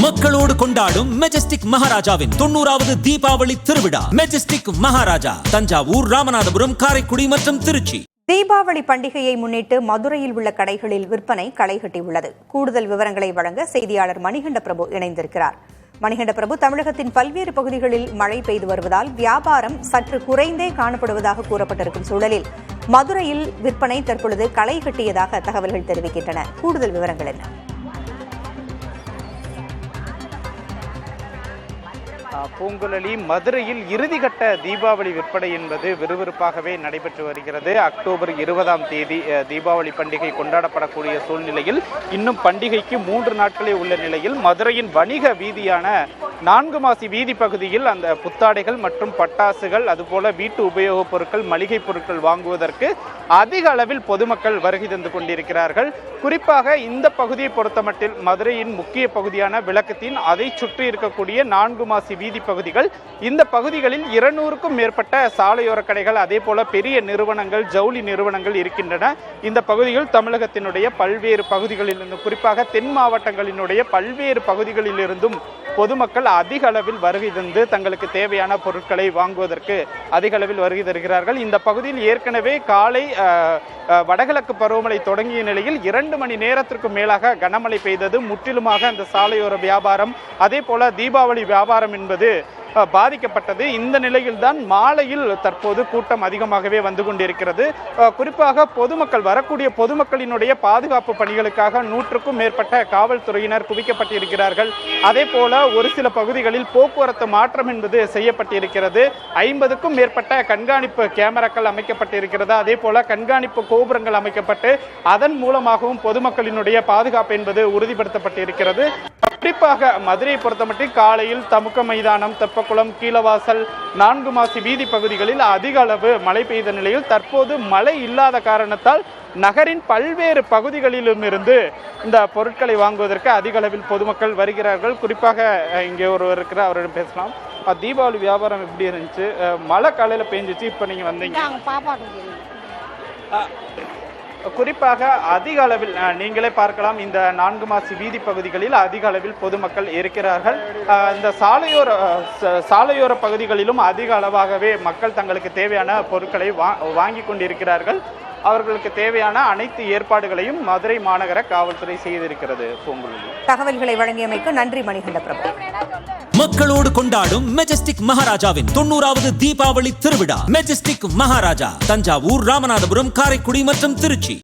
மக்களோடு கொண்டாடும் மெஜஸ்டிக் மகாராஜாவின் 90வது தீபாவளி திருவிழா. மெஜஸ்டிக் மகாராஜா தஞ்சாவூர், ராமநாதபுரம், காரைக்குடி மற்றும் திருச்சி. தீபாவளி பண்டிகையை முன்னிட்டு மதுரையில் உள்ள கடைகளில் விற்பனை களை கட்டியுள்ளது. கூடுதல் விவரங்களை வழங்க செய்தியாளர் மணிகண்ட பிரபு இணைந்திருக்கிறார். மணிகண்ட பிரபு, தமிழகத்தின் பல்வேறு பகுதிகளில் மழை பெய்து வருவதால் வியாபாரம் சற்று குறைந்தே காணப்படுவதாக கூறப்பட்டிருக்கும் சூழலில் மதுரையில் விற்பனை தற்பொழுது களை கட்டியதாக தகவல்கள் தெரிவிக்கின்றன. கூடுதல் விவரங்கள் என்ன? பூங்குழலி, மதுரையில் இறுதிக்கட்ட தீபாவளி விற்பனை என்பது விறுவிறுப்பாகவே நடைபெற்று வருகிறது. அக்டோபர் 20ஆம் தேதி தீபாவளி பண்டிகை கொண்டாடப்படக்கூடிய சூழ்நிலையில் இன்னும் பண்டிகைக்கு 3 நாட்களே உள்ள நிலையில் மதுரையின் வணிக வீதியான 4 மாசி வீதி பகுதியில் அந்த புத்தாடைகள் மற்றும் பட்டாசுகள், அதுபோல வீட்டு உபயோகப் பொருட்கள், மளிகை பொருட்கள் வாங்குவதற்கு அதிக அளவில் பொதுமக்கள் வருகை தந்து கொண்டிருக்கிறார்கள். குறிப்பாக இந்த பகுதியை பொறுத்தமட்டில் மதுரையின் முக்கிய பகுதியான விளக்கத்தின் அதை சுற்றி இருக்கக்கூடிய 4 மாசி வீதி பகுதிகள், இந்த பகுதிகளில் 200க்கும் மேற்பட்ட சாலையோர கடைகள், அதே போல பெரிய நிறுவனங்கள், ஜவுளி நிறுவனங்கள் இருக்கின்றன. இந்த பகுதிகள் தமிழகத்தினுடைய பல்வேறு பகுதிகளிலிருந்து, குறிப்பாக தென் மாவட்டங்களினுடைய பல்வேறு பகுதிகளிலிருந்தும் பொதுமக்கள் அதிக அளவில் வருகை தந்து தங்களுக்கு தேவையான பொருட்களை வாங்குவதற்கு அதிக அளவில் வருகை தருகிறார்கள். இந்த பகுதியில் ஏற்கனவே காலை வடகிழக்கு பருவமழை தொடங்கிய நிலையில் 2 மணி நேரத்திற்கு மேலாக கனமழை பெய்தது. முற்றிலுமாக அந்த சாலையோர வியாபாரம், அதே போல தீபாவளி வியாபாரம் என்பது பாதிக்கப்பட்டது. இந்த நிலையில்தான் மாலையில் தற்போது கூட்டம் அதிகமாகவே வந்து கொண்டிருக்கிறது. குறிப்பாக பொதுமக்கள், வரக்கூடிய பொதுமக்களினுடைய பாதுகாப்பு பணிகளுக்காக 100க்கும் மேற்பட்ட காவல்துறையினர் குவிக்கப்பட்டிருக்கிறார்கள். அதே போல ஒரு சில பகுதிகளில் போக்குவரத்து மாற்றம் என்பது செய்யப்பட்டிருக்கிறது. 50க்கும் மேற்பட்ட கண்காணிப்பு கேமராக்கள் அமைக்கப்பட்டிருக்கிறது. அதே போல கண்காணிப்பு கோபுரங்கள் அமைக்கப்பட்டு அதன் மூலமாகவும் பொதுமக்களினுடைய பாதுகாப்பு என்பது உறுதிப்படுத்தப்பட்டிருக்கிறது. குறிப்பாக மதுரையை பொறுத்தமட்டில் காலையில் தமுக்க மைதானம், தெப்பக்குளம், கீழவாசல், 4 மாசி வீதி பகுதிகளில் அதிக அளவு மழை பெய்த நிலையில் தற்போது மழை இல்லாத காரணத்தால் நகரின் பல்வேறு பகுதிகளிலும் இருந்து இந்த பொருட்களை வாங்குவதற்கு அதிக அளவில் பொதுமக்கள் வருகிறார்கள். குறிப்பாக இங்கே ஒருவர் இருக்கிற, அவரிடம் பேசலாம். தீபாவளி வியாபாரம் எப்படி இருந்துச்சு? மழை காலையில் பெஞ்சிச்சு, இப்போ நீங்கள் வந்தீங்க. குறிப்பாக அதிக அளவில் நீங்களே பார்க்கலாம், இந்த 4 மாசி வீதி பகுதிகளில் அதிக அளவில் பொதுமக்கள் இருக்கிறார்கள். இந்த சாலையோர பகுதிகளிலும் அதிக அளவாகவே மக்கள் தங்களுக்கு தேவையான பொருட்களை வாங்கி கொண்டிருக்கிறார்கள். அவர்களுக்கு தேவையான அனைத்து ஏற்பாடுகளையும் மதுரை மாநகர காவல்துறை செய்திருக்கிறது. தகவல்களை வழங்கியமைக்கு நன்றி மணிகண்ட பிரபு. மக்களோடு கொண்டாடும் மெஜஸ்டிக் மகாராஜாவின் 90வது தீபாவளி திருவிழா. மெஜஸ்டிக் மகாராஜா தஞ்சாவூர், ராமநாதபுரம், காரைக்குடி மற்றும் திருச்சி.